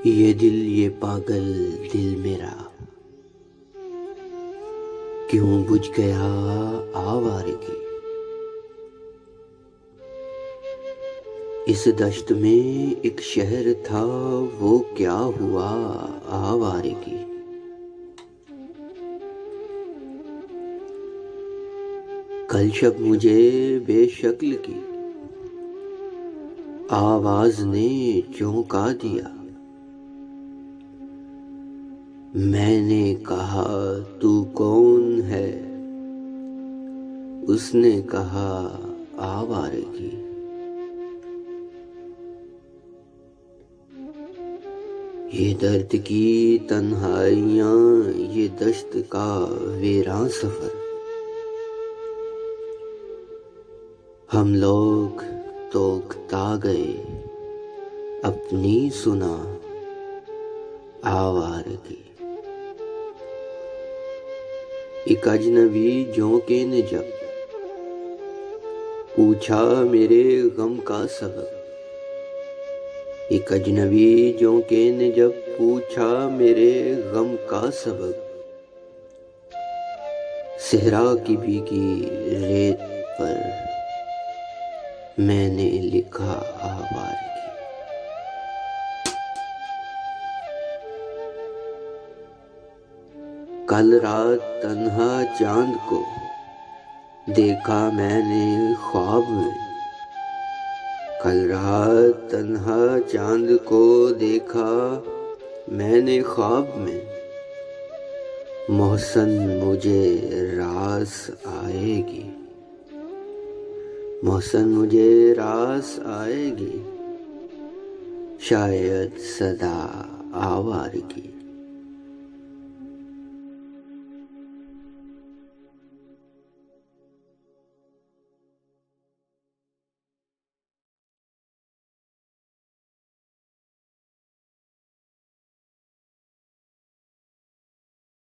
یہ دل یہ پاگل دل میرا کیوں بجھ گیا آوارگی۔ اس دشت میں ایک شہر تھا وہ کیا ہوا آوارگی۔ کل شب مجھے بے شکل کی آواز نے چونکا دیا۔ میں نے کہا تو کون ہے؟ اس نے کہا آوارگی۔ یہ درد کی تنہائیاں، یہ دشت کا ویراں سفر، ہم لوگ تو اکتا گئے اپنی سنا آوارگی۔ ایک اجنبی جونکے نے جب پوچھا میرے غم کا سبب، ایک اجنبی جونکے نے جب پوچھا میرے غم کا سبب، صحرا کی بھیگی ریت پر میں نے لکھا آوارگی۔ کل رات تنہا چاند کو دیکھا میں نے خواب میں، کل رات تنہا چاند کو دیکھا میں نے خواب میں، محسن مجھے راس آئے گی، محسن مجھے راس آئے گی، شاید صدا آوارگی۔